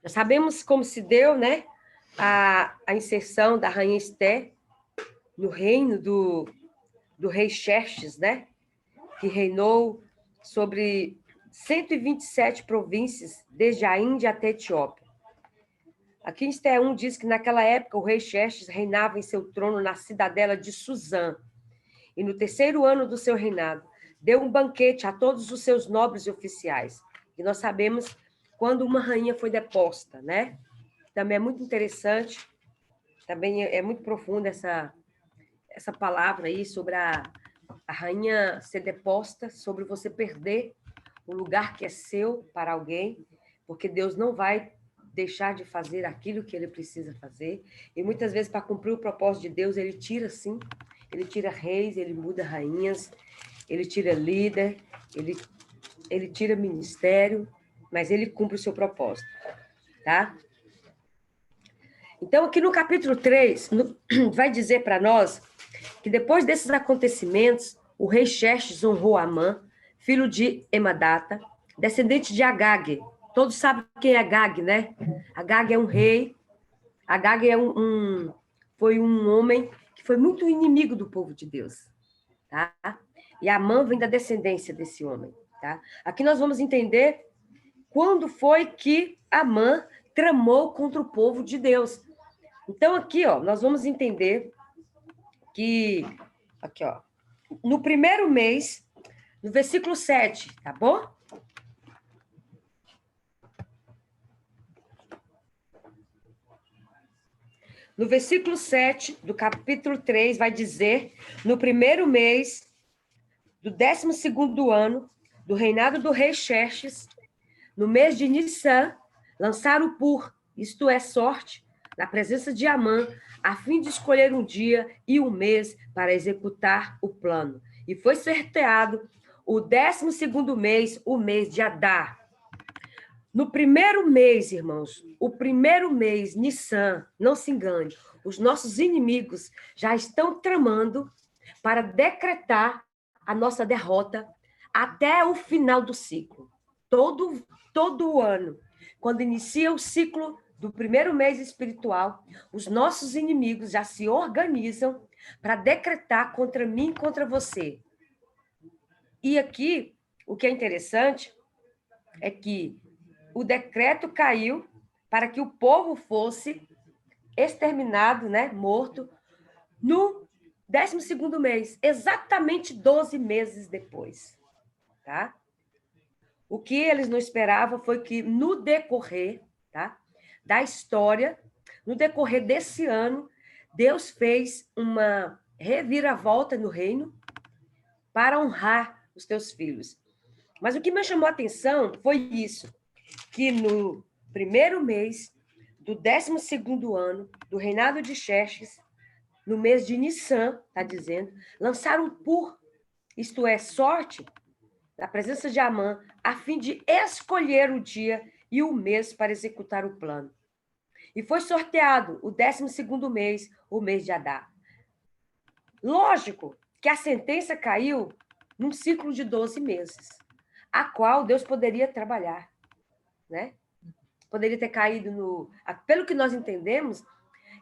Já sabemos como se deu, né, a inserção da rainha Esté no reino do rei Xerxes, né, que reinou sobre 127 províncias, desde a Índia até a Etiópia. Aqui em Esté 1 diz que naquela época o rei Xerxes reinava em seu trono na cidadela de Suzã, e no terceiro ano do seu reinado deu um banquete a todos os seus nobres e oficiais. E nós sabemos quando uma rainha foi deposta, né? Também é muito interessante, também é muito profunda essa palavra aí sobre a rainha ser deposta, sobre você perder o lugar que é seu para alguém, porque Deus não vai deixar de fazer aquilo que ele precisa fazer. E muitas vezes, para cumprir o propósito de Deus, ele tira, sim, ele tira reis, ele muda rainhas, ele tira líder, ele tira ministério, mas ele cumpre o seu propósito, tá? Então, aqui no capítulo 3, vai dizer para nós que depois desses acontecimentos, o rei Xerxes honrou Amã, filho de Emadata, descendente de Agag. Todos sabem quem é Agag, né? Agag é um rei, Agag foi um homem que foi muito inimigo do povo de Deus, tá? E Amã vem da descendência desse homem, tá? Aqui nós vamos entender quando foi que Amã tramou contra o povo de Deus. Então, aqui, ó, nós vamos entender que, aqui, ó, no primeiro mês, no versículo 7, tá bom? No versículo 7 do capítulo 3, vai dizer, no primeiro mês do 12º ano do reinado do rei Xerxes, no mês de Nissan, lançaram pur, isto é, sorte, na presença de Amã, a fim de escolher um dia e um mês para executar o plano. E foi sorteado o 12º mês, o mês de Adar. No primeiro mês, irmãos, o primeiro mês, Nissan, não se engane, os nossos inimigos já estão tramando para decretar a nossa derrota até o final do ciclo. Todo o ano, quando inicia o ciclo do primeiro mês espiritual, os nossos inimigos já se organizam para decretar contra mim e contra você. E aqui, o que é interessante é que o decreto caiu para que o povo fosse exterminado, né, morto, no 12º mês, exatamente 12 meses depois, tá? O que eles não esperavam foi que no decorrer, tá, da história, no decorrer desse ano, Deus fez uma reviravolta no reino para honrar os teus filhos. Mas o que me chamou a atenção foi isso, que no primeiro mês do 12º ano do reinado de Xerxes, no mês de Nissan, está dizendo, lançaram pur, isto é, sorte, na presença de Amã, a fim de escolher o dia e o mês para executar o plano. E foi sorteado o 12º mês, o mês de Adar. Lógico que a sentença caiu num ciclo de 12 meses, a qual Deus poderia trabalhar, né? Poderia ter caído no... Pelo que nós entendemos,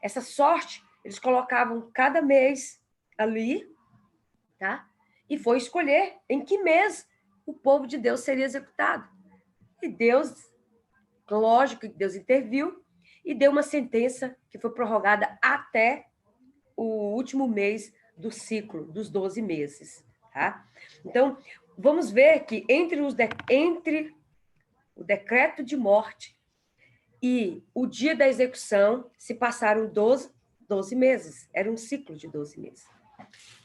essa sorte, eles colocavam cada mês ali, tá? E foi escolher em que mês o povo de Deus seria executado. E Deus, lógico que Deus interviu e deu uma sentença que foi prorrogada até o último mês do ciclo, dos 12 meses, tá? Então, vamos ver que entre o decreto de morte e o dia da execução se passaram 12 meses. Era um ciclo de 12 meses.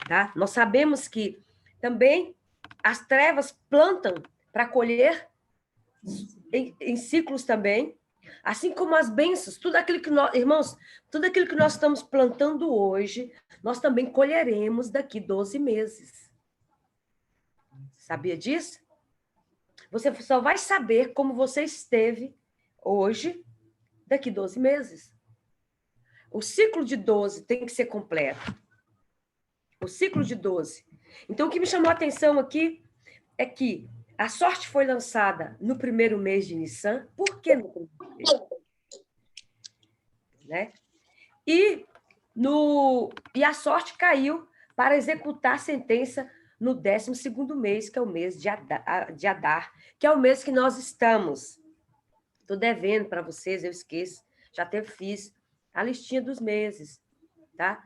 Tá? Nós sabemos que também as trevas plantam para colher em ciclos também, Assim como as bênçãos, tudo aquilo que nós, irmãos, tudo aquilo que nós estamos plantando hoje, nós também colheremos daqui 12 meses. Sabia disso? Você só vai saber como você esteve hoje, daqui 12 meses. O ciclo de 12 tem que ser completo. O ciclo de 12. Então, o que me chamou a atenção aqui é que a sorte foi lançada no primeiro mês de Nissan. Por que no primeiro mês? Né? E a sorte caiu para executar a sentença no 12º mês, que é o mês de Adar, que é o mês que nós estamos. Estou devendo para vocês, eu esqueço, já até fiz a listinha dos meses, tá?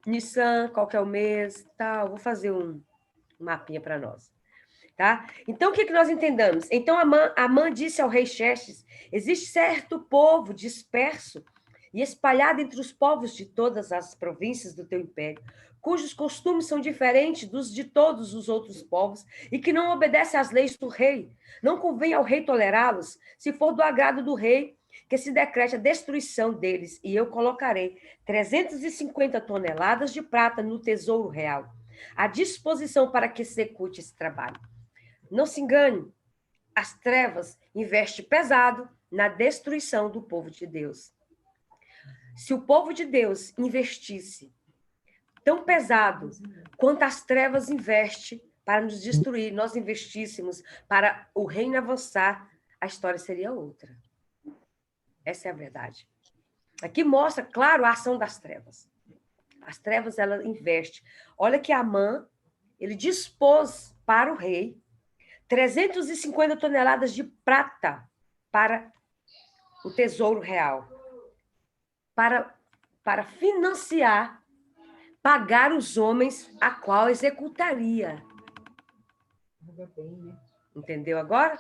Nissan, qual que é o mês, tal, vou fazer um mapinha para nós. Tá? Então, o que nós entendamos? Então, Amã disse ao rei Xerxes, existe certo povo disperso e espalhado entre os povos de todas as províncias do teu império, cujos costumes são diferentes dos de todos os outros povos e que não obedecem às leis do rei. Não convém ao rei tolerá-los, se for do agrado do rei, que se decrete a destruição deles, e eu colocarei 350 toneladas de prata no tesouro real, à disposição para que execute esse trabalho. Não se engane, as trevas investem pesado na destruição do povo de Deus. Se o povo de Deus investisse tão pesado quanto as trevas investem para nos destruir, nós investíssemos para o reino avançar, a história seria outra. Essa é a verdade. Aqui mostra, claro, a ação das trevas. As trevas, ela investe. Olha que Amã, ele dispôs para o rei 350 toneladas de prata para o tesouro real, para financiar, pagar os homens a qual executaria. Entendeu agora?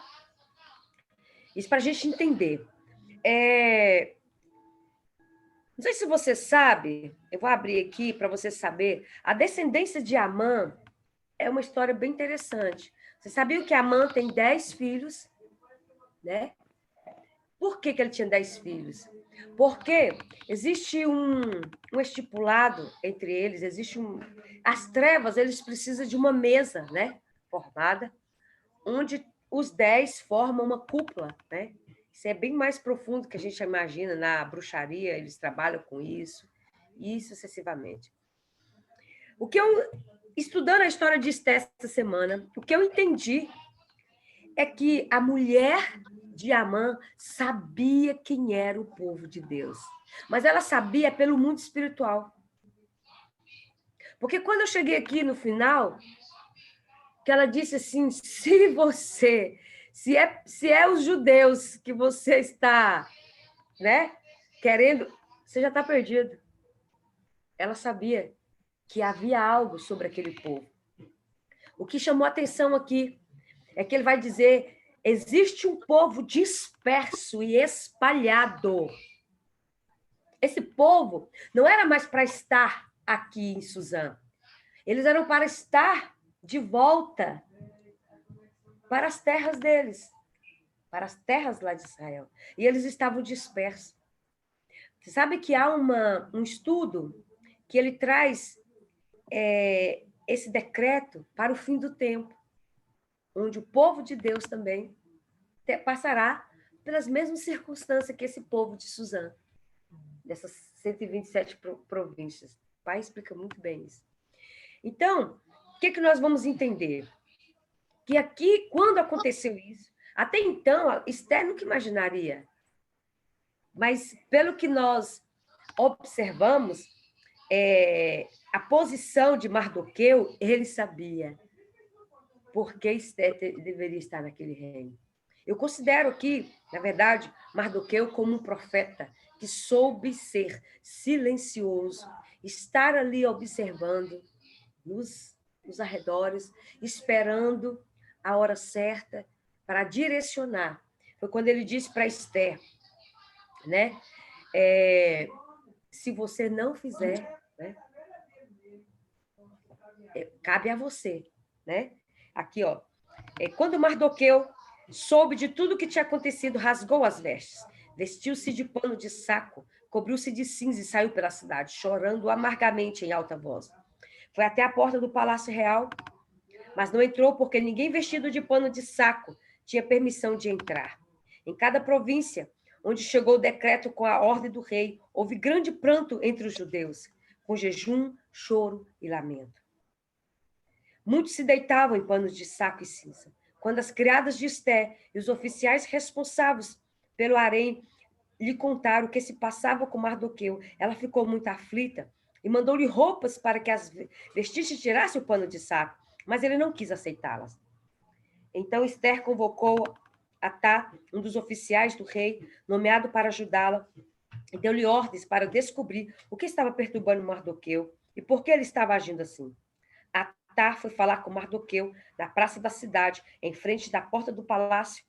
Isso para a gente entender. Não sei se você sabe, eu vou abrir aqui para você saber, a descendência de Amã é uma história bem interessante. Você sabia que Amã tem 10 filhos, né? Por que ele tinha 10 filhos? Porque existe um estipulado entre eles, as trevas, eles precisam de uma mesa, né? Formada, onde os 10 formam uma cúpula, né? Isso é bem mais profundo que a gente imagina na bruxaria, eles trabalham com isso, e sucessivamente. Estudando a história de Esté essa semana, o que eu entendi é que a mulher de Amã sabia quem era o povo de Deus, mas ela sabia pelo mundo espiritual. Porque quando eu cheguei aqui no final, que ela disse assim, se é os judeus que você está, né, querendo, você já está perdido. Ela sabia que havia algo sobre aquele povo. O que chamou a atenção aqui é que ele vai dizer, existe um povo disperso e espalhado. Esse povo não era mais para estar aqui em Suzã. Eles eram para estar de volta para as terras deles, para as terras lá de Israel. E eles estavam dispersos. Você sabe que há um estudo que ele traz esse decreto para o fim do tempo, onde o povo de Deus também passará pelas mesmas circunstâncias que esse povo de Suzã, dessas 127 províncias. O pai explica muito bem isso. Então, o que nós vamos entender? Que aqui, quando aconteceu isso, até então, Esther nunca imaginaria, mas pelo que nós observamos, a posição de Mardoqueu, ele sabia por que Esther deveria estar naquele reino. Eu considero aqui, na verdade, Mardoqueu como um profeta que soube ser silencioso, estar ali observando nos arredores, esperando a hora certa para direcionar. Foi quando ele disse para Esther, né? Se você não fizer, né? Cabe a você, né? Aqui, ó. Quando Mardoqueu soube de tudo o que tinha acontecido, rasgou as vestes, vestiu-se de pano de saco, cobriu-se de cinza e saiu pela cidade, chorando amargamente em alta voz. Foi até a porta do palácio real, mas não entrou porque ninguém vestido de pano de saco tinha permissão de entrar. Em cada província, onde chegou o decreto com a ordem do rei, houve grande pranto entre os judeus, com jejum, choro e lamento. Muitos se deitavam em panos de saco e cinza. Quando as criadas de Esté e os oficiais responsáveis pelo harém lhe contaram o que se passava com Mardoqueu, ela ficou muito aflita e mandou-lhe roupas para que as vestisse e tirasse o pano de saco, mas ele não quis aceitá-las. Então Esther convocou Atá, um dos oficiais do rei, nomeado para ajudá-la, e deu-lhe ordens para descobrir o que estava perturbando Mardoqueu e por que ele estava agindo assim. Atá foi falar com Mardoqueu na praça da cidade, em frente da porta do palácio.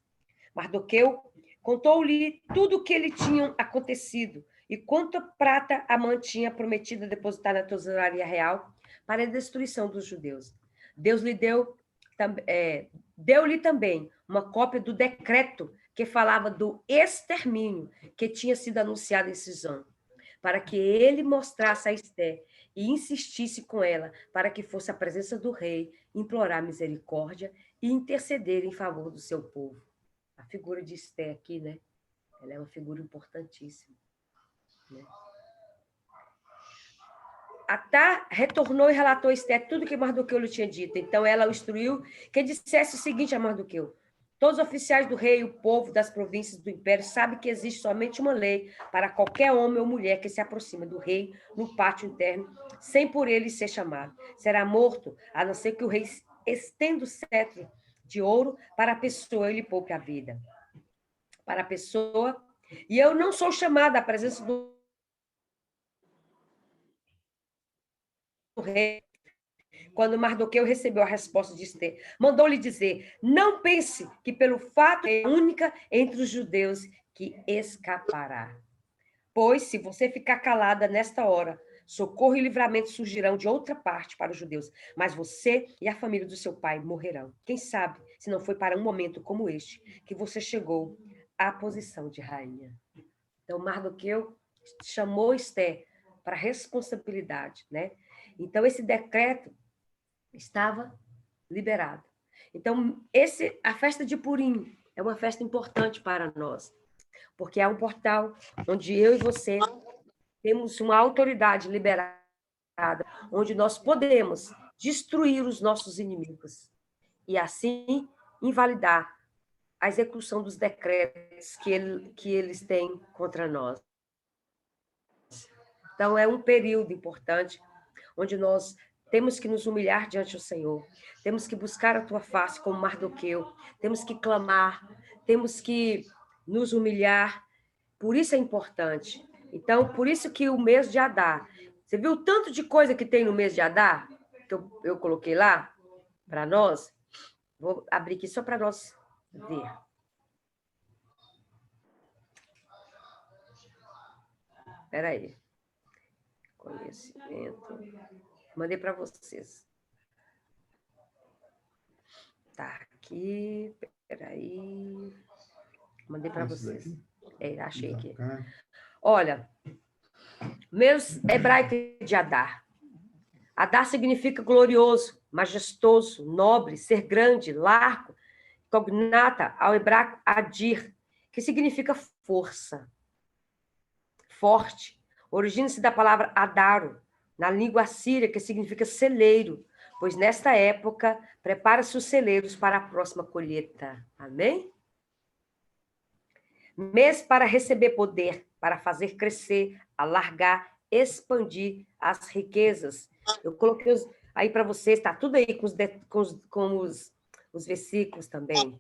Mardoqueu contou-lhe tudo o que lhe tinha acontecido e quanta prata Amã tinha prometido depositar na tesouraria real para a destruição dos judeus. Deus lhe deu-lhe também uma cópia do decreto que falava do extermínio que tinha sido anunciado em Suzã, para que ele mostrasse a Esté e insistisse com ela para que fosse à presença do rei, implorar misericórdia e interceder em favor do seu povo. A figura de Esté aqui, né? Ela é uma figura importantíssima. Né? Atá retornou e relatou a Esté tudo que Mardoqueu lhe tinha dito. Então ela o instruiu que dissesse o seguinte a Mardoqueu: todos os oficiais do rei e o povo das províncias do império sabem que existe somente uma lei para qualquer homem ou mulher que se aproxima do rei no pátio interno, sem por ele ser chamado. Será morto, a não ser que o rei estenda o cetro de ouro para a pessoa e lhe poupe a vida. Para a pessoa. E eu não sou chamada à presença do rei. Quando Mardoqueu recebeu a resposta de Esther, mandou-lhe dizer: não pense que pelo fato é única entre os judeus que escapará. Pois, se você ficar calada nesta hora, socorro e livramento surgirão de outra parte para os judeus, mas você e a família do seu pai morrerão. Quem sabe, se não foi para um momento como este que você chegou à posição de rainha. Então, Mardoqueu chamou Esther para responsabilidade, né? Então, esse decreto estava liberado. Então, a festa de Purim é uma festa importante para nós, porque é um portal onde eu e você temos uma autoridade liberada, onde nós podemos destruir os nossos inimigos e, assim, invalidar a execução dos decretos que eles têm contra nós. Então, é um período importante onde nós temos que nos humilhar diante do Senhor, temos que buscar a tua face como Mardoqueu, temos que clamar, temos que nos humilhar, por isso é importante. Então, por isso que o mês de Adar, você viu o tanto de coisa que tem no mês de Adar, que eu coloquei lá para nós? Vou abrir aqui só para nós ver. Espera aí. Conhecimento. Mandei para vocês. Tá aqui. Peraí. Mandei para vocês. Achei aqui. Olha, mês hebraico de Adar. Adar significa glorioso, majestoso, nobre, ser grande, largo, cognata ao hebraico adir, que significa força, forte. Origina-se da palavra adaro, na língua assíria, que significa celeiro, pois nesta época prepara-se os celeiros para a próxima colheita. Amém? Mês para receber poder, para fazer crescer, alargar, expandir as riquezas. Eu coloquei aí para vocês, está tudo aí com os versículos também.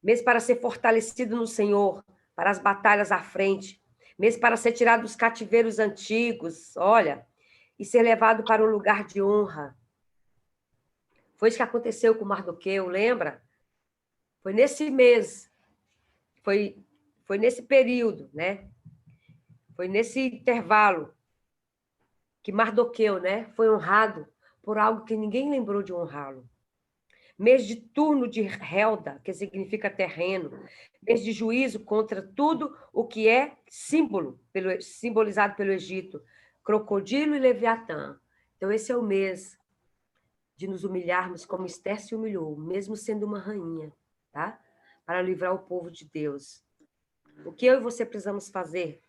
Mês para ser fortalecido no Senhor, para as batalhas à frente. Mês para ser tirado dos cativeiros antigos, olha, e ser levado para um lugar de honra. Foi isso que aconteceu com Mardoqueu, lembra? Foi nesse mês, foi nesse período, né? Foi nesse intervalo que Mardoqueu, né, foi honrado por algo que ninguém lembrou de honrá-lo. mês de turno de Helda, que significa terreno, mês de juízo contra tudo o que é simbolizado pelo Egito, crocodilo e leviatã. Então, esse é o mês de nos humilharmos como Esther se humilhou, mesmo sendo uma rainha, tá? Para livrar o povo de Deus. O que eu e você precisamos fazer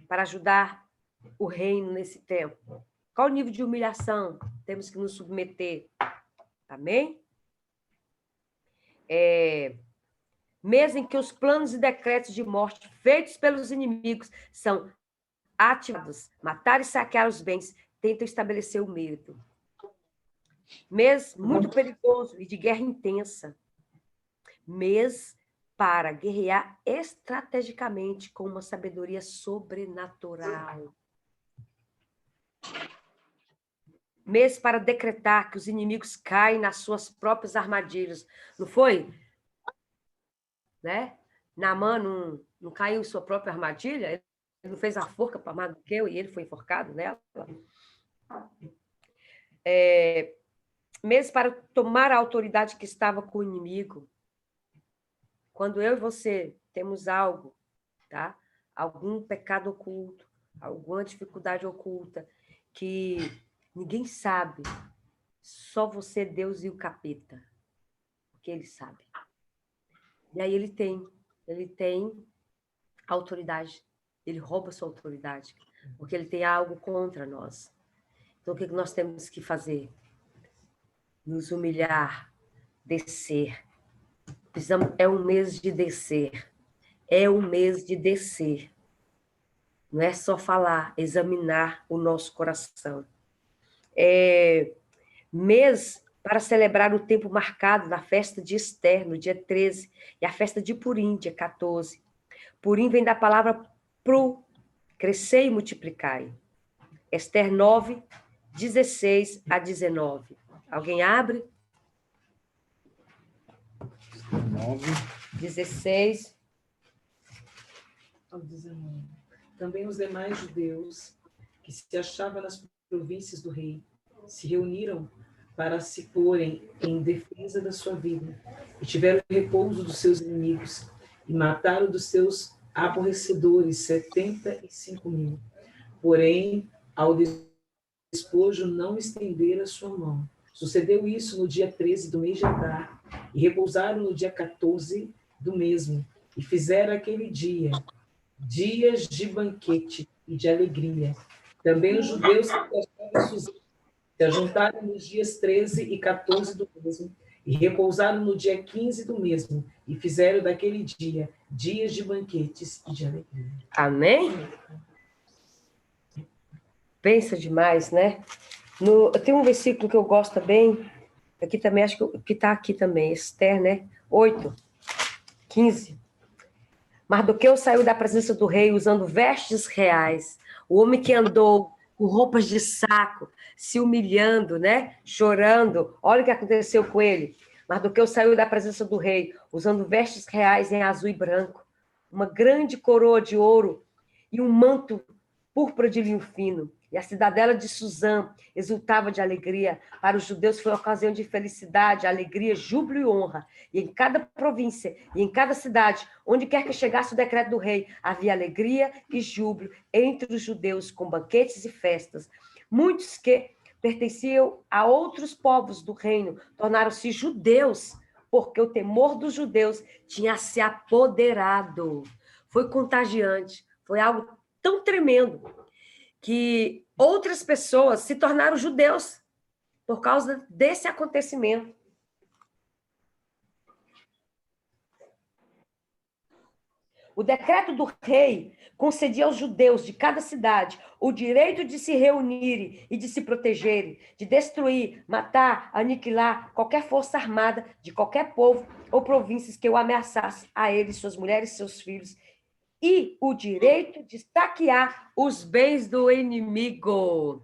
para ajudar o reino nesse tempo? Qual o nível de humilhação temos que nos submeter? Amém? Mês em que os planos e decretos de morte feitos pelos inimigos são ativados, matar e saquear os bens, tentam estabelecer o medo. Mês muito perigoso e de guerra intensa. Mês para guerrear estrategicamente com uma sabedoria sobrenatural. Mês para decretar que os inimigos caem nas suas próprias armadilhas. Não foi? Né? Naamã não caiu em sua própria armadilha? Ele não fez a forca para Mardoqueu e ele foi enforcado nela? Mês para tomar a autoridade que estava com o inimigo. Quando eu e você temos algo, tá? Algum pecado oculto, alguma dificuldade oculta, que ninguém sabe, só você, Deus e o capeta, porque ele sabe. E aí ele tem autoridade, ele rouba sua autoridade, porque ele tem algo contra nós. Então, o que nós temos que fazer? Nos humilhar, descer. É um mês de descer. É um mês de descer. Não é só falar, examinar o nosso coração. Mês para celebrar o tempo marcado da festa de Esther, no dia 13, e a festa de Purim, dia 14. Purim vem da palavra pro, crescer e multiplicai. Esther 9, 16 a 19. Alguém abre? 9. 16 ao 19. Também os demais judeus que se achavam nas províncias do rei se reuniram para se porem em defesa da sua vida e tiveram repouso dos seus inimigos e mataram dos seus aborrecedores 75.000. Porém, ao despojo não estenderam a sua mão. Sucedeu isso no dia 13 do mês de Adar, e repousaram no dia 14 do mesmo, e fizeram aquele dia dias de banquete e de alegria. Também os judeus que se ajuntaram nos dias 13 e 14 do mesmo, e repousaram no dia 15 do mesmo, e fizeram daquele dia dias de banquetes e de alegria. Amém? Pensa demais, né? Tem um versículo que eu gosto também, aqui também, acho que está aqui também, Esther, né? 8, 15. Mardoqueu saiu da presença do rei usando vestes reais. O homem que andou com roupas de saco, se humilhando, né? Chorando. Olha o que aconteceu com ele. Mardoqueu saiu da presença do rei usando vestes reais em azul e branco, uma grande coroa de ouro e um manto púrpura de linho fino. E a cidadela de Suzã exultava de alegria. Para os judeus foi uma ocasião de felicidade, alegria, júbilo e honra. E em cada província e em cada cidade, onde quer que chegasse o decreto do rei, havia alegria e júbilo entre os judeus, com banquetes e festas. Muitos que pertenciam a outros povos do reino tornaram-se judeus, porque o temor dos judeus tinha se apoderado. Foi contagiante, foi algo tão tremendo que outras pessoas se tornaram judeus por causa desse acontecimento. O decreto do rei concedia aos judeus de cada cidade o direito de se reunirem e de se protegerem, de destruir, matar, aniquilar qualquer força armada de qualquer povo ou províncias que o ameaçasse a eles, suas mulheres e seus filhos, e o direito de saquear os bens do inimigo.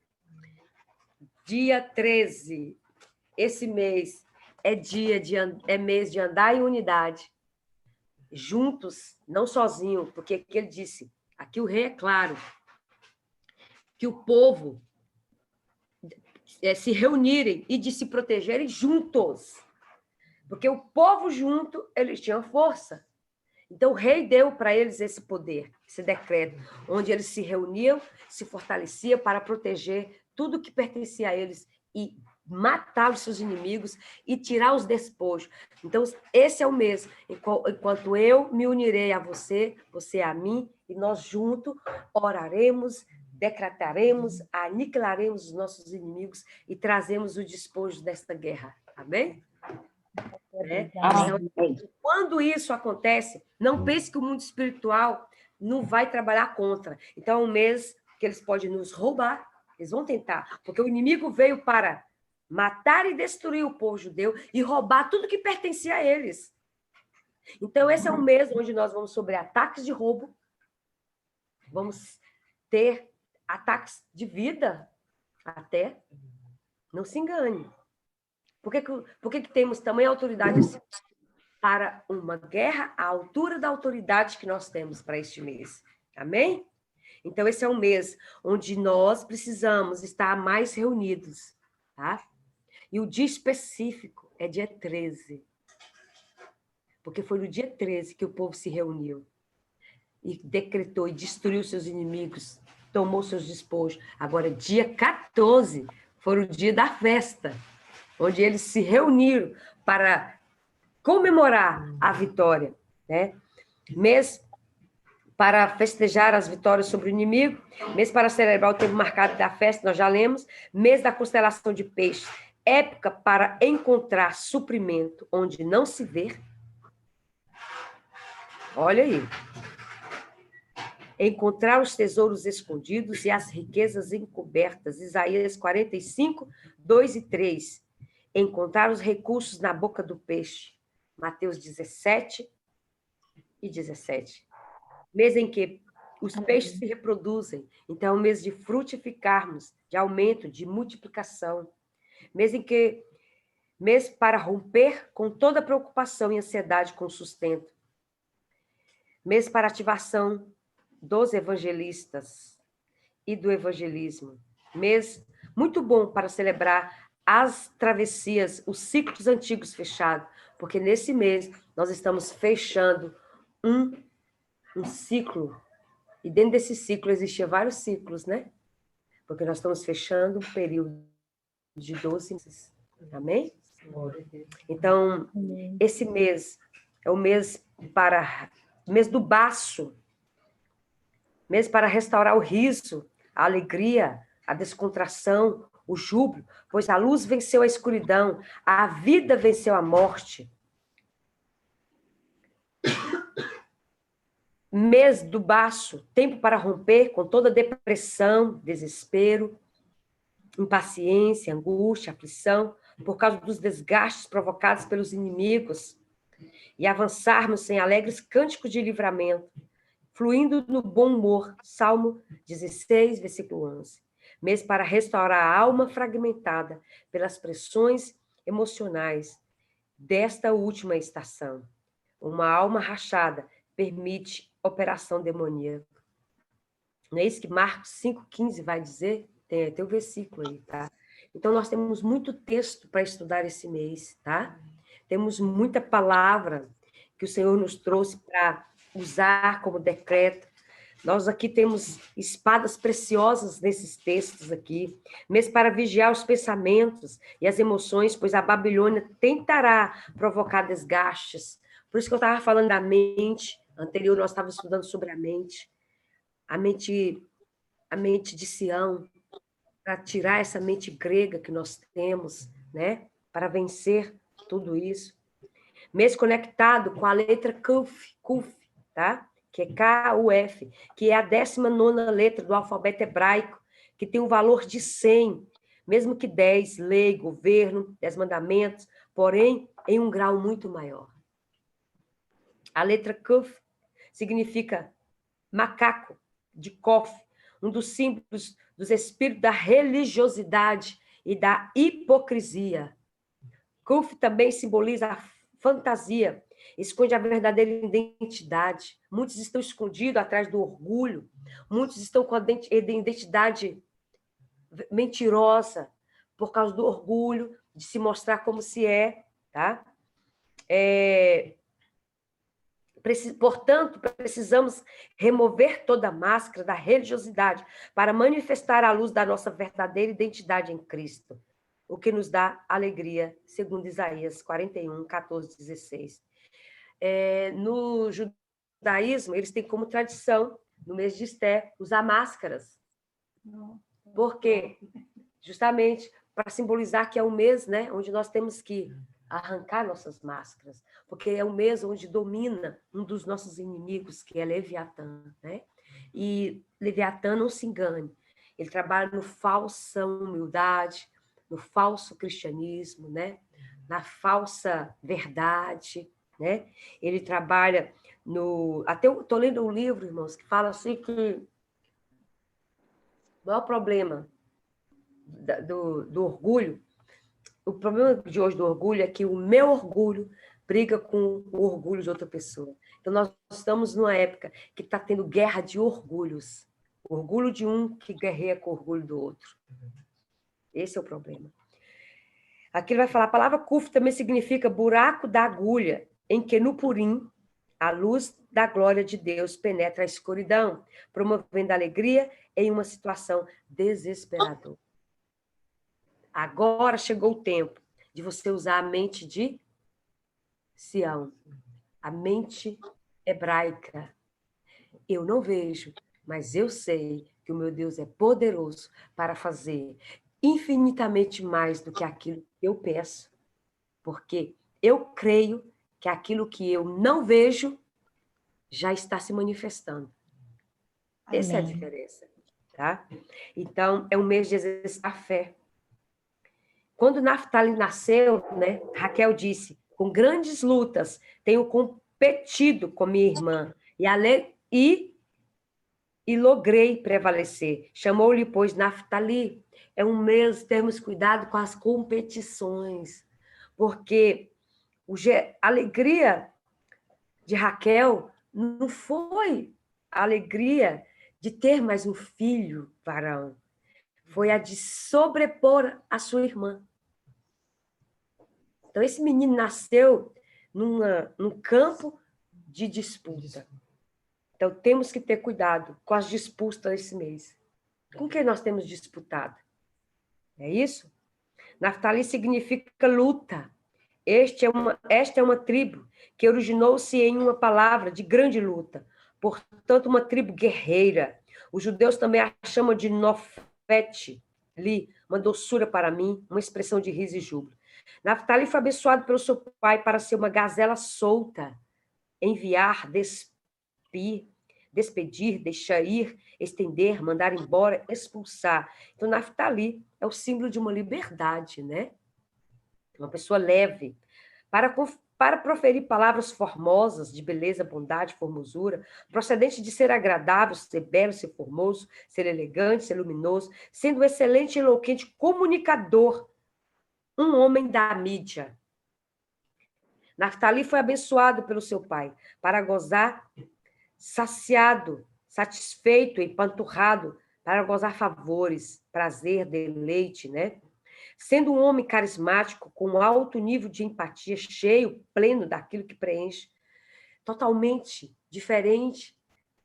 Dia 13, esse mês é mês de andar em unidade, juntos, não sozinho, porque aqui ele disse, aqui o rei é claro, que o povo se reunirem e de se protegerem juntos. Porque o povo junto, eles tinham força. Então, o rei deu para eles esse poder, esse decreto, onde eles se reuniam, se fortaleciam para proteger tudo que pertencia a eles e matar os seus inimigos e tirar os despojos. Então, esse é o mesmo. Enquanto eu me unirei a você, você a mim, e nós juntos oraremos, decretaremos, aniquilaremos os nossos inimigos e trazemos o despojo desta guerra. Amém? Então, quando isso acontece, não pense que o mundo espiritual não vai trabalhar contra. Então, é um mês que eles podem nos roubar, eles vão tentar, porque o inimigo veio para matar e destruir o povo judeu e roubar tudo que pertencia a eles. Então, esse é um mês onde nós vamos sobre ataques de roubo, vamos ter ataques de vida até. Não se engane. Por que temos tamanha autoridade assim? Para uma guerra à altura da autoridade que nós temos para este mês. Amém? Então, esse é um mês onde nós precisamos estar mais reunidos, tá? E o dia específico é dia 13. Porque foi no dia 13 que o povo se reuniu e decretou e destruiu seus inimigos, tomou seus despojos. Agora, dia 14 foi o dia da festa, onde eles se reuniram para comemorar a vitória, né? Mês para festejar as vitórias sobre o inimigo, mês para celebrar o tempo marcado da festa, nós já lemos, mês da constelação de peixes, época para encontrar suprimento onde não se vê. Olha aí. Encontrar os tesouros escondidos e as riquezas encobertas, Isaías 45, 2 e 3. Encontrar os recursos na boca do peixe, Mateus 17 e 17. Mês em que os peixes se reproduzem. Então, é um mês de frutificarmos, de aumento, de multiplicação. Mês para romper com toda preocupação e ansiedade com o sustento. Mês para ativação dos evangelistas e do evangelismo. Mês muito bom para celebrar as travessias, os ciclos antigos fechados, porque nesse mês nós estamos fechando um ciclo, e dentro desse ciclo existiam vários ciclos, né? Porque nós estamos fechando um período de 12 meses. Amém? Então, esse mês é o mês do baço, mês para restaurar o riso, a alegria, a descontração, o júbilo, pois a luz venceu a escuridão, a vida venceu a morte. Mês do baço, tempo para romper com toda depressão, desespero, impaciência, angústia, aflição, por causa dos desgastes provocados pelos inimigos, e avançarmos sem alegres cânticos de livramento, fluindo no bom humor. Salmo 16, versículo 11. Mês para restaurar a alma fragmentada pelas pressões emocionais desta última estação. Uma alma rachada permite operação demoníaca. Não é isso que Marcos 5,15 vai dizer? Tem o versículo aí, tá? Então, nós temos muito texto para estudar esse mês, tá? Temos muita palavra que o Senhor nos trouxe para usar como decreto. Nós aqui temos espadas preciosas nesses textos aqui. Mês para vigiar os pensamentos e as emoções, pois a Babilônia tentará provocar desgastes. Por isso que eu estava falando da mente. Anterior, nós estávamos estudando sobre a mente de Sião, para tirar essa mente grega que nós temos, né? Para vencer tudo isso. Mês conectado com a letra Kuf, tá? Que é K-U-F, que é a 19ª letra do alfabeto hebraico, que tem um valor de 100, mesmo que 10, lei, governo, 10 mandamentos, porém, em um grau muito maior. A letra Kuf significa macaco, de Kof, um dos símbolos dos espíritos da religiosidade e da hipocrisia. Kuf também simboliza a fantasia, esconde a verdadeira identidade. Muitos estão escondidos atrás do orgulho, muitos estão com a identidade mentirosa, por causa do orgulho, de se mostrar como se é, tá? Portanto, precisamos remover toda a máscara da religiosidade para manifestar a luz da nossa verdadeira identidade em Cristo, o que nos dá alegria, segundo Isaías 41, 14, 16. No judaísmo, eles têm como tradição, no mês de Esté, usar máscaras. Por quê? Justamente para simbolizar que é um mês, né, onde nós temos que arrancar nossas máscaras, porque é um mês onde domina um dos nossos inimigos, que é Leviatã, né? E Leviatã, não se engane, ele trabalha no falsa humildade, no falso cristianismo, né? Na falsa verdade, né? Ele trabalha no... Até eu estou lendo um livro, irmãos, que fala assim que o maior problema do orgulho, o problema de hoje do orgulho é que o meu orgulho briga com o orgulho de outra pessoa. Então, nós estamos numa época que está tendo guerra de orgulhos. O orgulho de um que guerreia com o orgulho do outro. Esse é o problema. Aqui ele vai falar, a palavra kuf também significa buraco da agulha, em que no purim a luz da glória de Deus penetra a escuridão, promovendo alegria em uma situação desesperadora. Agora chegou o tempo de você usar a mente de Sião, a mente hebraica. Eu não vejo, mas eu sei que o meu Deus é poderoso para fazer infinitamente mais do que aquilo que eu peço, porque eu creio que aquilo que eu não vejo já está se manifestando. Amém. Essa é a diferença, tá? Então, é um mês de exercitar a fé. Quando Naftali nasceu, né, Raquel disse, com grandes lutas, tenho competido com minha irmã e logrei prevalecer. Chamou-lhe, pois, Naftali. É um mês, temos cuidado com as competições, porque a alegria de Raquel não foi a alegria de ter mais um filho varão, foi a de sobrepor a sua irmã. Então, esse menino nasceu num campo de disputa. Então, temos que ter cuidado com as disputas desse mês. Com quem nós temos disputado? É isso? Naftali significa luta. Esta é uma tribo que originou-se em uma palavra de grande luta. Portanto, uma tribo guerreira. Os judeus também a chamam de Nofete, uma doçura para mim, uma expressão de riso e júbilo. Naftali foi abençoado pelo seu pai para ser uma gazela solta, enviar, despedir, deixar ir, estender, mandar embora, expulsar. Então, Naftali é o símbolo de uma liberdade, né? Uma pessoa leve. Para proferir palavras formosas, de beleza, bondade, formosura, procedente de ser agradável, ser belo, ser formoso, ser elegante, ser luminoso, sendo um excelente e eloquente comunicador, um homem da mídia. Naftali foi abençoado pelo seu pai para gozar saciado, satisfeito, empanturrado, para gozar favores, prazer, deleite, né? Sendo um homem carismático, com alto nível de empatia, cheio, pleno daquilo que preenche, totalmente diferente,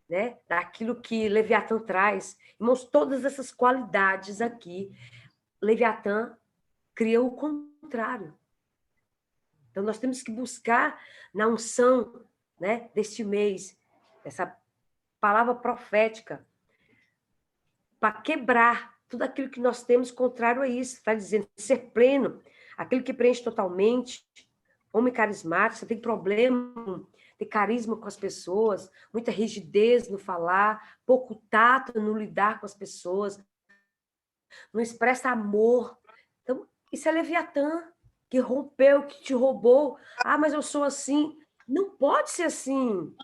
né, daquilo que Leviatã traz. Irmãos, todas essas qualidades aqui, Leviatã cria o contrário. Então, nós temos que buscar na unção, né, deste mês, essa palavra profética, para quebrar tudo aquilo que nós temos contrário a isso. Está dizendo ser pleno, aquilo que preenche totalmente, homem carismático, você tem problema, tem carisma com as pessoas, muita rigidez no falar, pouco tato no lidar com as pessoas, não expressa amor. Então, isso é Leviatã, que rompeu, que te roubou. Ah, mas eu sou assim. Não pode ser assim.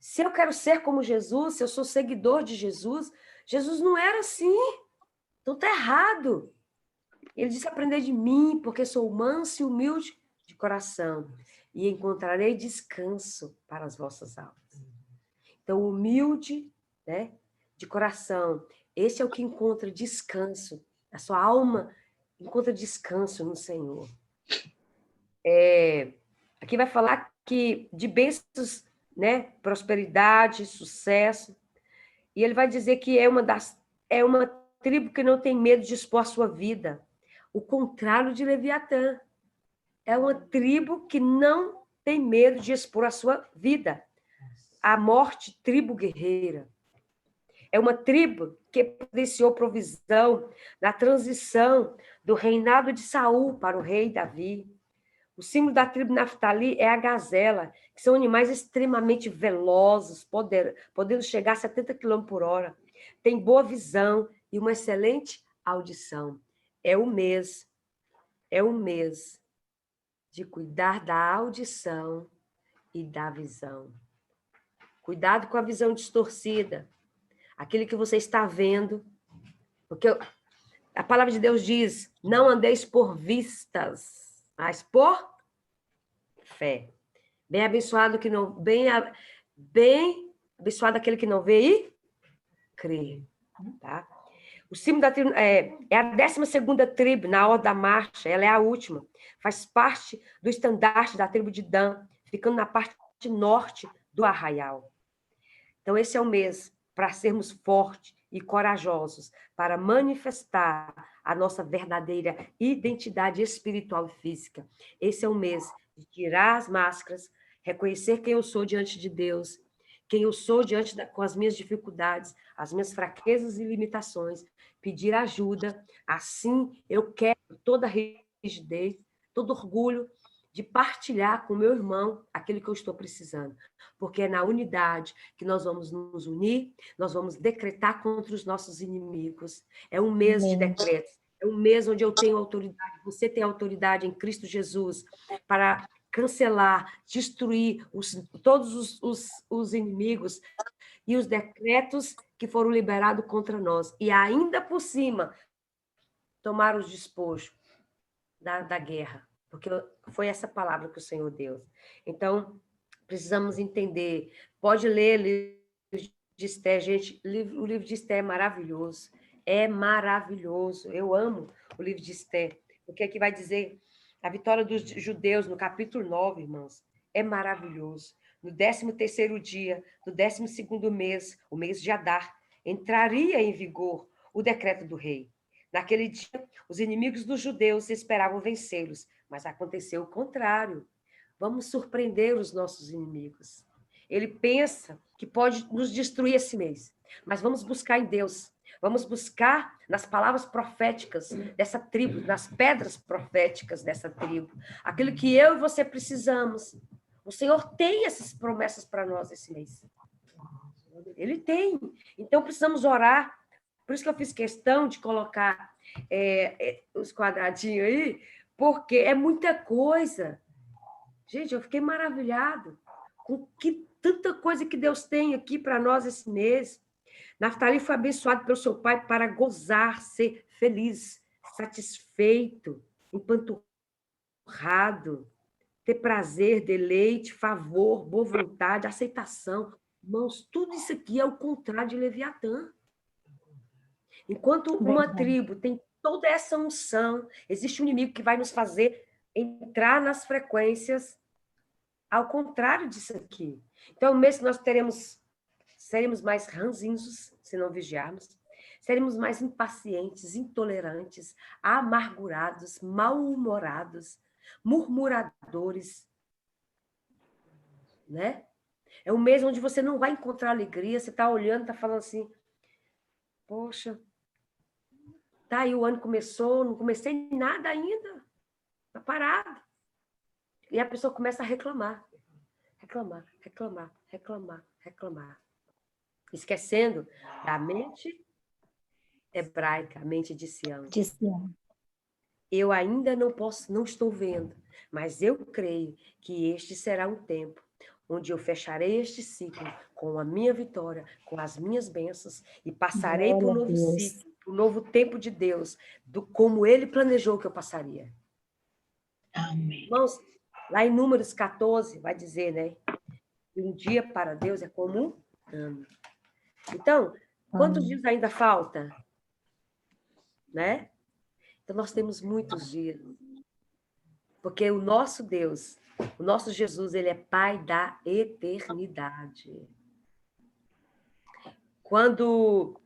Se eu quero ser como Jesus, se eu sou seguidor de Jesus, Jesus não era assim. Então está errado. Ele disse, aprender de mim, porque sou manso e humilde de coração, e encontrarei descanso para as vossas almas. Então, humilde, né, de coração, esse é o que encontra descanso. A sua alma encontra descanso no Senhor. Aqui vai falar que de bênçãos, né? Prosperidade, sucesso. E ele vai dizer que é uma tribo que não tem medo de expor a sua vida. O contrário de Leviatã. É uma tribo que não tem medo de expor a sua vida. A morte, tribo guerreira. É uma tribo que providenciou provisão na transição do reinado de Saul para o rei Davi. O símbolo da tribo Naftali é a gazela, que são animais extremamente velozes, podendo chegar a 70 km por hora. Tem boa visão e uma excelente audição. É o mês de cuidar da audição e da visão. Cuidado com a visão distorcida, aquilo que você está vendo, porque a palavra de Deus diz: não andeis por vistas, mas por fé. Bem abençoado que não, bem abençoado aquele que não vê e crê, tá? O símbolo da tribo é a 12ª tribo na ordem da marcha, ela é a última. Faz parte do estandarte da tribo de Dan, ficando na parte norte do arraial. Então, esse é o mês para sermos fortes e corajosos, para manifestar a nossa verdadeira identidade espiritual e física. Esse é o mês de tirar as máscaras, reconhecer quem eu sou diante de Deus, quem eu sou com as minhas dificuldades, as minhas fraquezas e limitações, pedir ajuda. Assim, eu quebro toda rigidez, todo orgulho de partilhar com o meu irmão aquilo que eu estou precisando. Porque é na unidade que nós vamos nos unir, nós vamos decretar contra os nossos inimigos. É um mês de decretos, é um mês onde eu tenho autoridade, você tem autoridade em Cristo Jesus para cancelar, destruir todos os inimigos e os decretos que foram liberados contra nós. E ainda por cima, tomar os despojos da guerra, porque foi essa palavra que o Senhor deu. Então, precisamos entender. Pode ler o livro de Esté, gente. O livro de Esté é maravilhoso. É maravilhoso. Eu amo o livro de Esté, porque aqui vai dizer a vitória dos judeus no capítulo 9, irmãos. É maravilhoso. No 13º dia do 12º mês, o mês de Adar, entraria em vigor o decreto do rei. Naquele dia, os inimigos dos judeus esperavam vencê-los, mas aconteceu o contrário. Vamos surpreender os nossos inimigos. Ele pensa que pode nos destruir esse mês, mas vamos buscar em Deus. Vamos buscar nas palavras proféticas dessa tribo, nas pedras proféticas dessa tribo, aquilo que eu e você precisamos. O Senhor tem essas promessas para nós esse mês. Ele tem. Então, precisamos orar. Por isso que eu fiz questão de colocar os quadradinhos aí, porque é muita coisa. Gente, eu fiquei maravilhado com tanta coisa que Deus tem aqui para nós esse mês. Naftali foi abençoado pelo seu pai para gozar, ser feliz, satisfeito, empanturrado, ter prazer, deleite, favor, boa vontade, aceitação. Irmãos, tudo isso aqui é o contrário de Leviatã. Enquanto uma tribo tem toda essa unção, existe um inimigo que vai nos fazer entrar nas frequências ao contrário disso aqui. Então, mesmo nós seremos mais ranzinhos se não vigiarmos, seremos mais impacientes, intolerantes, amargurados, mal-humorados, murmuradores, né? É um mês onde você não vai encontrar alegria, você está olhando, está falando assim, poxa, tá aí o ano começou, não comecei nada ainda, está parado. E a pessoa começa a reclamar, reclamar. Esquecendo da mente hebraica, a mente de Sião. Eu ainda não estou vendo, mas eu creio que este será um tempo onde eu fecharei este ciclo com a minha vitória, com as minhas bênçãos, e passarei para o novo ciclo, para o novo tempo de Deus, como Ele planejou que eu passaria. Amém. Irmãos, lá em Números 14, vai dizer, né? Um dia para Deus é como um ano. Então, quantos dias ainda falta? Né? Então, nós temos muitos dias. Porque o nosso Deus, o nosso Jesus, ele é Pai da eternidade.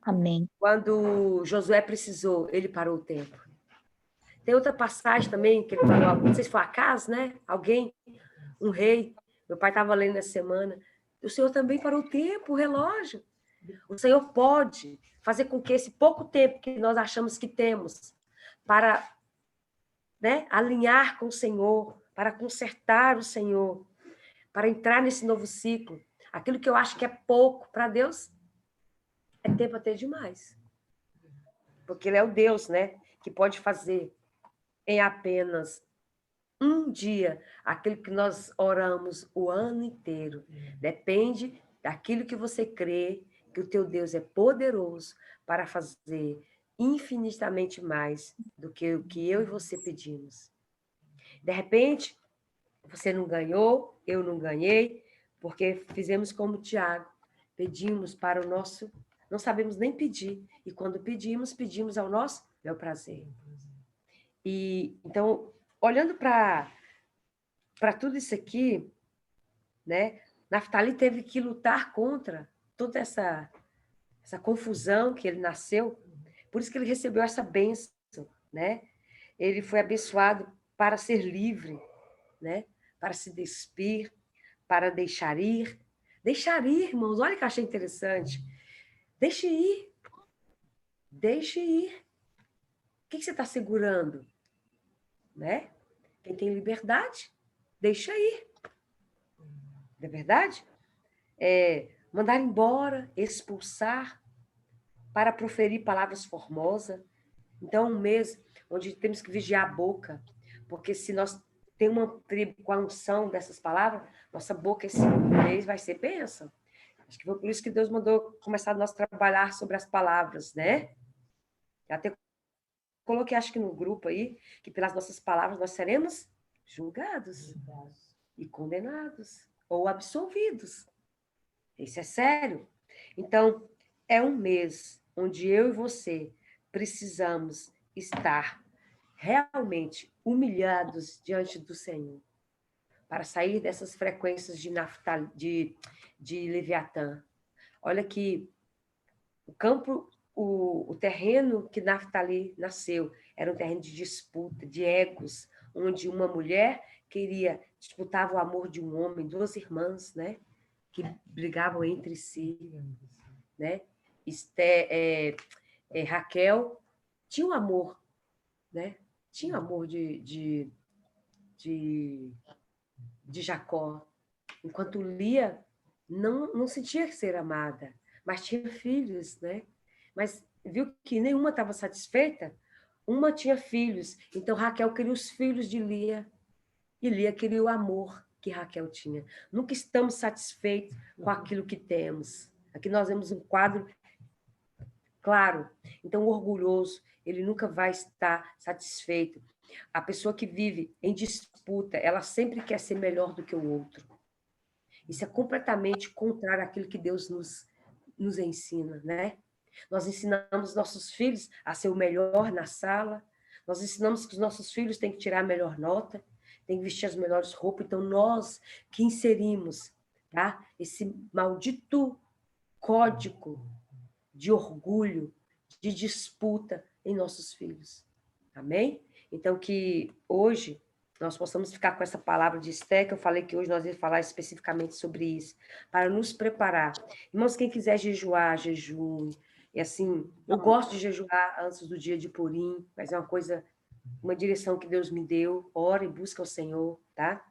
Amém. Quando Josué precisou, ele parou o tempo. Tem outra passagem também, que ele parou, não sei se foi Acas, né? Alguém, um rei, meu pai estava lendo essa semana, o Senhor também parou o tempo, o relógio. O Senhor pode fazer com que esse pouco tempo que nós achamos que temos para, né, alinhar com o Senhor, para consertar o Senhor, para entrar nesse novo ciclo, aquilo que eu acho que é pouco para Deus, é tempo até demais. Porque Ele é o Deus, né, que pode fazer em apenas um dia aquilo que nós oramos o ano inteiro. Depende daquilo que você crê, que o teu Deus é poderoso para fazer infinitamente mais do que o que eu e você pedimos. De repente, você não ganhou, eu não ganhei, porque fizemos como o Tiago, pedimos para o nosso, não sabemos nem pedir, e quando pedimos, pedimos ao nosso bel prazer. E então, olhando para tudo isso aqui, né? Naftali teve que lutar contra toda essa confusão que ele nasceu, por isso que ele recebeu essa bênção, né? Ele foi abençoado para ser livre, né? Para se despir, para deixar ir. Deixar ir, irmãos, olha que eu achei interessante. Deixe ir. Deixe ir. O que você está segurando? Né? Quem tem liberdade, deixa ir. Não é verdade? Mandar embora, expulsar, para proferir palavras formosas. Então, um mês onde temos que vigiar a boca, porque se nós temos uma tribo com a unção dessas palavras, nossa boca esse mês vai ser bênção. Acho que foi por isso que Deus mandou começar nós a trabalhar sobre as palavras, né? Até coloquei, acho que no grupo aí, que pelas nossas palavras nós seremos julgados e condenados ou absolvidos. Isso é sério. Então, é um mês onde eu e você precisamos estar realmente humilhados diante do Senhor, para sair dessas frequências de Leviatã. Olha que o campo, o terreno que Naftali nasceu era um terreno de disputa, de egos, onde uma mulher disputava o amor de um homem, duas irmãs, né? Que brigavam entre si, né? Raquel tinha um amor, né? Tinha amor de Jacó, enquanto Lia não sentia ser amada, mas tinha filhos, né? Mas viu que nenhuma estava satisfeita? Uma tinha filhos, então Raquel queria os filhos de Lia, e Lia queria o amor que Raquel tinha. Nunca estamos satisfeitos com aquilo que temos. Aqui nós vemos um quadro claro. Então, o orgulhoso, ele nunca vai estar satisfeito. A pessoa que vive em disputa, ela sempre quer ser melhor do que o outro. Isso é completamente contrário àquilo que Deus nos ensina, né? Nós ensinamos nossos filhos a ser o melhor na sala, nós ensinamos que os nossos filhos têm que tirar a melhor nota, têm que vestir as melhores roupas, então nós que inserimos, tá? Esse maldito código de orgulho, de disputa em nossos filhos. Amém? Então, que hoje nós possamos ficar com essa palavra de Esté, que eu falei que hoje nós vamos falar especificamente sobre isso, para nos preparar. Irmãos, quem quiser jejuar, jejue. E assim, eu gosto de jejuar antes do dia de Purim, mas é uma direção que Deus me deu. Ore, busca o Senhor, tá?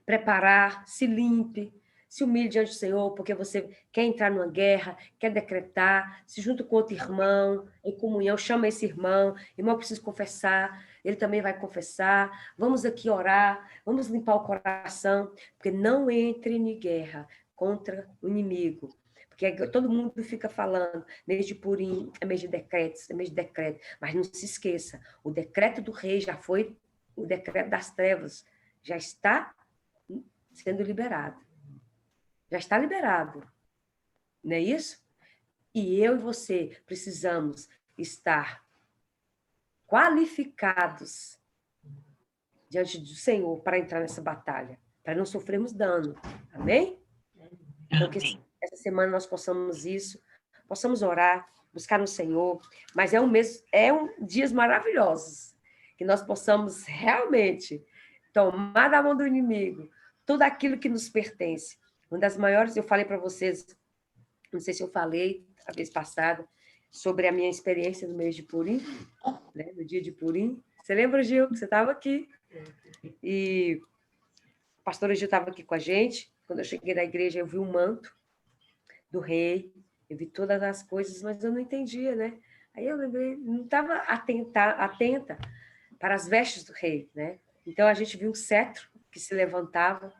Preparar, se limpe, se humilhe diante do Senhor, porque você quer entrar numa guerra, quer decretar, se junta com outro irmão, em comunhão, chama esse irmão, irmão, eu preciso confessar, ele também vai confessar, vamos aqui orar, vamos limpar o coração, porque não entre em guerra contra o inimigo, porque todo mundo fica falando, mês de Purim, é mês de decretos, é mês de decreto, mas não se esqueça, o decreto do rei já foi, o decreto das trevas já está sendo liberado. Já está liberado. Não é isso? E eu e você precisamos estar qualificados diante do Senhor para entrar nessa batalha, para não sofrermos dano. Amém? Então, que essa semana nós possamos isso, possamos orar, buscar no Senhor, mas dias maravilhosos, que nós possamos realmente tomar da mão do inimigo tudo aquilo que nos pertence. Uma das maiores, eu falei para vocês, não sei se eu falei a vez passada, sobre a minha experiência no mês de Purim, né, no dia de Purim. Você lembra, Gil, que você estava aqui? E a pastora Gil estava aqui com a gente. Quando eu cheguei na igreja, eu vi um manto do rei, eu vi todas as coisas, mas eu não entendia, né? Aí eu lembrei, não estava atenta para as vestes do rei, né? Então a gente viu um cetro que se levantava,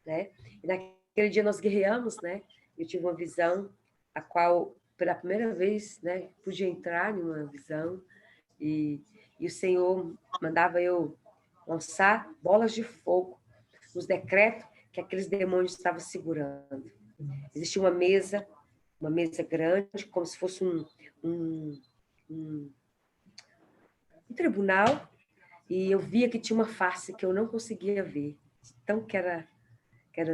né? E naquele dia nós guerreamos, né? Eu tive uma visão, a qual, pela primeira vez, né, pude entrar em uma visão, e o Senhor mandava eu lançar bolas de fogo nos decretos que aqueles demônios estavam segurando. Existia uma mesa grande, como se fosse um tribunal, e eu via que tinha uma face que eu não conseguia ver, tão que era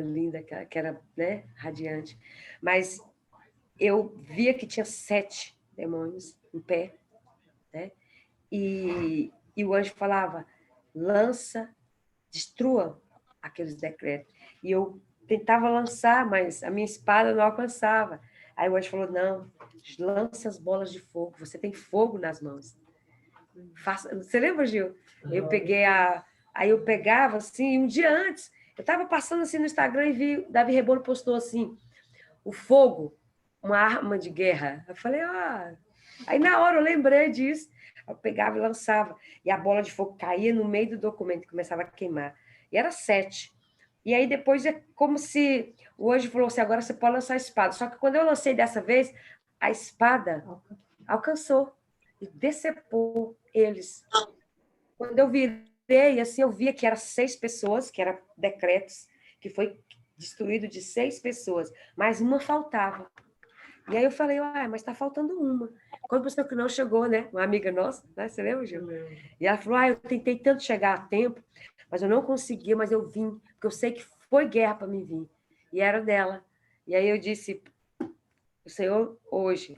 linda, que era, né, radiante. Mas eu via que tinha 7 demônios em pé, né? E o anjo falava, lança, destrua aqueles decretos. E eu tentava lançar, mas a minha espada não alcançava. Aí o anjo falou, não, lança as bolas de fogo, você tem fogo nas mãos. Você lembra, Gil? Aí eu pegava, assim, um dia antes, eu estava passando assim no Instagram e vi, Davi Rebolo postou assim, o fogo, uma arma de guerra. Eu falei, Aí na hora eu lembrei disso, eu pegava e lançava, e a bola de fogo caía no meio do documento e começava a queimar. E era 7. E aí depois é como se o anjo falou assim, agora você pode lançar a espada. Só que quando eu lancei dessa vez, a espada alcançou e decepou eles. Quando eu virei, assim, eu via que eram 6 pessoas, que eram decretos, que foi destruído de 6 pessoas, mas uma faltava. E aí eu falei, mas está faltando uma. Quando você que não chegou, né? Uma amiga nossa, né? Você lembra, Gil? E ela falou, eu tentei tanto chegar a tempo, mas eu não conseguia, mas eu vim, porque eu sei que foi guerra para mim vir. E era dela. E aí eu disse, o Senhor, hoje,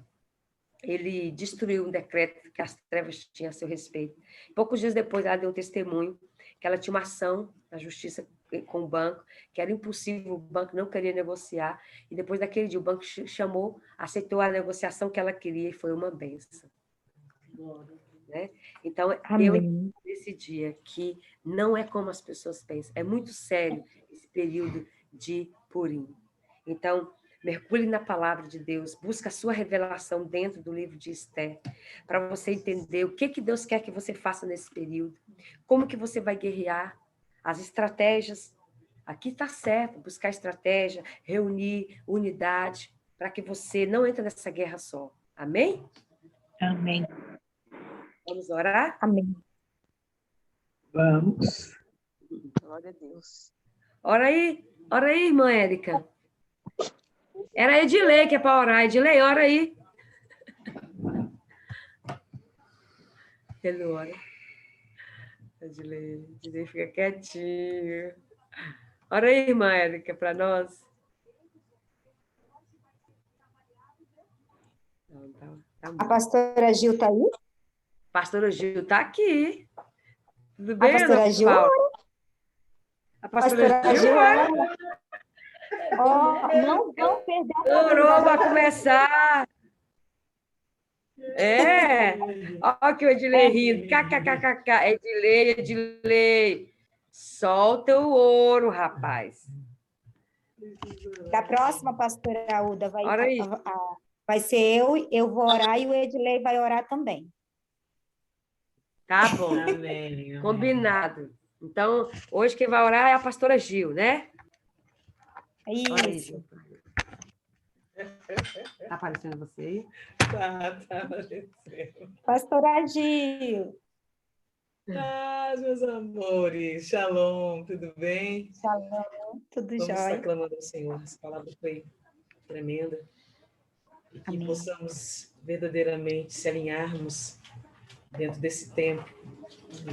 ele destruiu um decreto que as trevas tinham a seu respeito. Poucos dias depois, ela deu um testemunho que ela tinha uma ação na justiça com o banco, que era impossível, o banco não queria negociar, e depois daquele dia o banco chamou, aceitou a negociação que ela queria, e foi uma bênção. Né? Então, Amém. eu nesse dia que não é como as pessoas pensam, é muito sério esse período de Purim. Então, mergulhe na palavra de Deus, busca a sua revelação dentro do livro de Esther, para você entender o que Deus quer que você faça nesse período, como que você vai guerrear, as estratégias. Aqui está certo, buscar estratégia, reunir unidade, para que você não entre nessa guerra só. Amém? Amém. Vamos orar? Amém. Vamos. Glória a Deus. Ora aí, irmã Érica. Era a Edilei que é para orar. Edilei, ora aí. Ele ora. Edilei fica quietinho. Ora aí, irmã Érica, para nós. Não, tá A pastora Gil está aí? Pastora Gil está aqui. Tudo A bem, pastora Ana Gil? Paula? A pastora Gil ora. Não perder a Orou para começar. Olha que o Edilei rindo. KKKKK. Edilei. Solta o ouro, rapaz. Da próxima, pastora Uda, Ora vai ser eu vou orar e o Edilei vai orar também. Tá bom. Amém. Combinado. Então, hoje quem vai orar é a pastora Gil, né? Ora aí, Isso. Gil. Tá aparecendo você aí? Tá aparecendo. Pastora Gil. Paz, meus amores. Shalom, tudo bem? Shalom, tudo Vamos estar jóia. clamando ao Senhor. Essa palavra foi tremenda. E que Amém. possamos verdadeiramente se alinharmos dentro desse tempo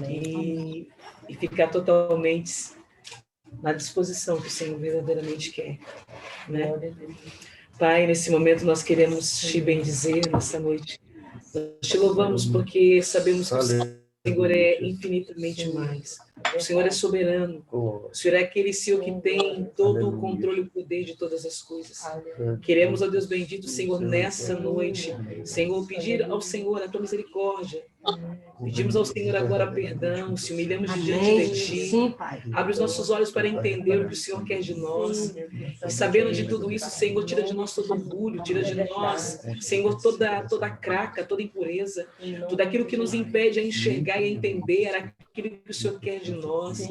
e ficar totalmente na disposição que o Senhor verdadeiramente quer, né? Pai, nesse momento nós queremos te bendizer nessa noite. Nós te louvamos porque sabemos que o Senhor é infinitamente mais. O Senhor é soberano. O Senhor é aquele Senhor que tem todo o controle e o poder de todas as coisas. Queremos, ó Deus bendito, Senhor, nessa noite, Senhor, pedir ao Senhor a tua misericórdia. Pedimos ao Senhor agora perdão, se humilhamos diante de Ti. Sim, Pai. Abre os nossos olhos para entender o que o Senhor quer de nós. E sabendo de tudo isso, Senhor, tira de nós todo orgulho, tira de nós, Senhor, toda craca, toda impureza, tudo aquilo que nos impede a enxergar e a entender aquilo que o Senhor quer de nós.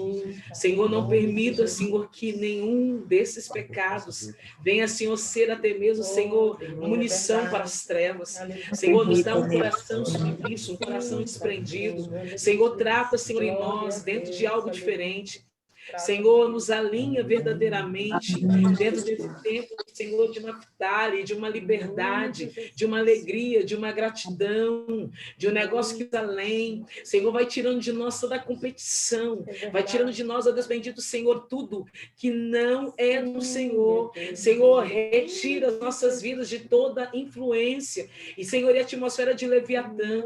Senhor, não permita, Senhor, que nenhum desses pecados venha, Senhor, ser até mesmo, Senhor, munição para as trevas. Senhor, nos dá um coração submisso, um coração desprendido. Senhor, trata, Senhor, em nós, dentro de algo diferente. Senhor, nos alinha verdadeiramente dentro desse tempo, Senhor, de Naftali, de uma liberdade, de uma alegria, de uma gratidão, de um negócio que está além. Senhor, vai tirando de nós toda a competição, vai tirando de nós, ó Deus bendito, Senhor, tudo que não é do Senhor. Senhor, retira as nossas vidas de toda influência. E, Senhor, e a atmosfera de Leviatã.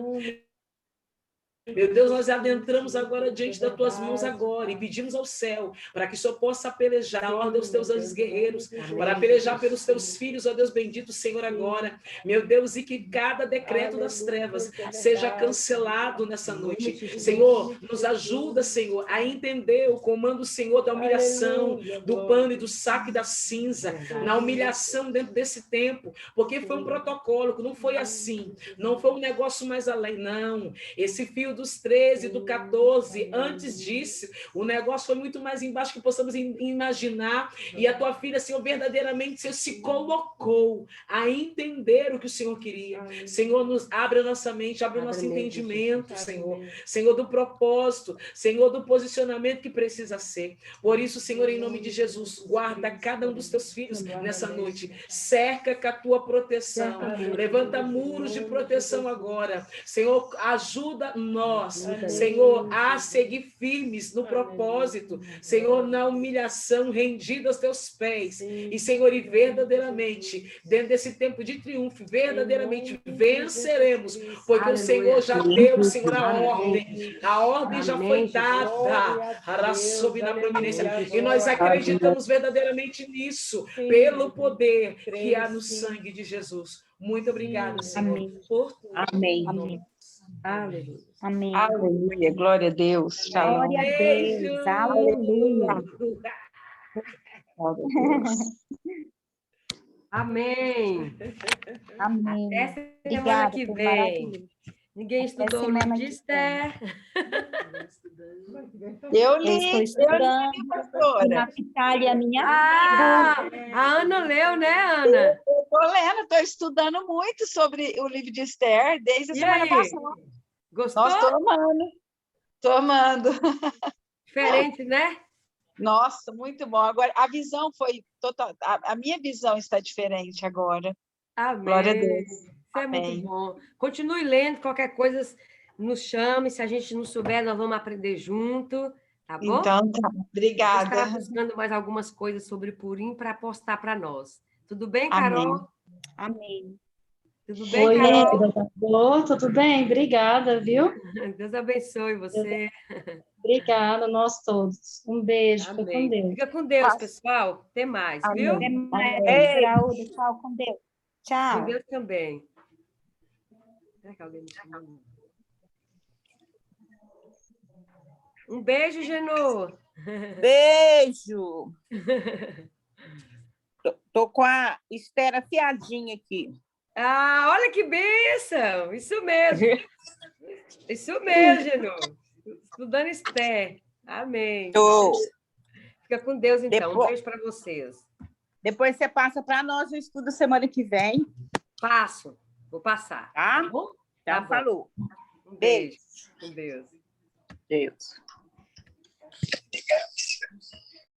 Meu Deus, nós adentramos agora diante das tuas mãos agora e pedimos ao céu para que o Senhor possa pelejar a ordem dos teus anjos guerreiros, para pelejar pelos teus filhos, ó Deus bendito, Senhor, agora. Meu Deus, e que cada decreto das trevas seja cancelado nessa noite. Senhor, nos ajuda, Senhor, a entender o comando, Senhor, da humilhação, do pano e do saco e da cinza, na humilhação dentro desse tempo, porque foi um protocolo, que não foi assim, não foi um negócio mais além, não. Esse fio dos 13, do 14, antes disso, o negócio foi muito mais embaixo que possamos imaginar, e a tua filha, Senhor, verdadeiramente, Senhor, se colocou a entender o que o Senhor queria. Senhor, nos abre a nossa mente, abre o nosso entendimento, Senhor. Senhor, do propósito, Senhor, do posicionamento que precisa ser. Por isso, Senhor, em nome de Jesus, guarda cada um dos teus filhos nessa noite, cerca com a tua proteção, levanta muros de proteção agora. Senhor, ajuda nós, Senhor, a seguir firmes no propósito, Senhor, na humilhação, rendida aos teus pés. E, Senhor, e verdadeiramente, dentro desse tempo de triunfo, verdadeiramente venceremos, porque o Senhor já deu, Senhor, a ordem já foi dada, na prominência, e nós acreditamos verdadeiramente nisso, pelo poder que há no sangue de Jesus. Muito obrigada, Senhor, por tudo. Amém. Aleluia. Amém. Aleluia, glória a Deus. Shalom. Glória a Beijo! Deus. Aleluia. Glória a Deus. Amém. Amém. Até semana Obrigada, que foi vem. maravilhoso. Ninguém Até estudou o semana livro de que Esther? Eu Eu li, estou estudando. E pastora. Naftali, a minha Ah, a Ana leu, né, Ana? Eu estou lendo, estou estudando muito sobre o livro de Esther desde a E semana aí? passada. Gostou? Nossa, estou amando. Estou amando. Diferente, né? Nossa, muito bom. Agora, a visão foi total. A minha visão está diferente agora. Amém. Glória a Deus. Isso é muito Amém. bom. Continue lendo, qualquer coisa nos chame. Se a gente não souber, nós vamos aprender junto, tá bom? Então, tá. Vou Obrigada. estar buscando mais algumas coisas sobre Purim para postar para nós. Tudo bem, Amém. Carol? Amém. Tudo bem, Oi, Carol? Ô, tudo bem? Obrigada, viu? Deus abençoe você. Obrigada, nós todos. Um beijo, fica com Amém. Deus. Fica com Deus, pessoal. Até mais, viu? Até Amém. mais, Amém. Graúda. Tchau, com Deus. Com Tchau. Deus também. Será que alguém me chamou? Um beijo, Genô. Beijo! Tô com a Esther afiadinha aqui. Ah, olha que bênção! Isso mesmo. Isso mesmo, Genô. Estudando Esther. Amém. Tô. Fica com Deus, então. Um Depois- beijo para vocês. Depois você passa para nós, eu estudo semana que vem, Passo. Vou passar. tá? Tá bom? Então, Tá bom. falou. Um beijo. Com Deus. Deus.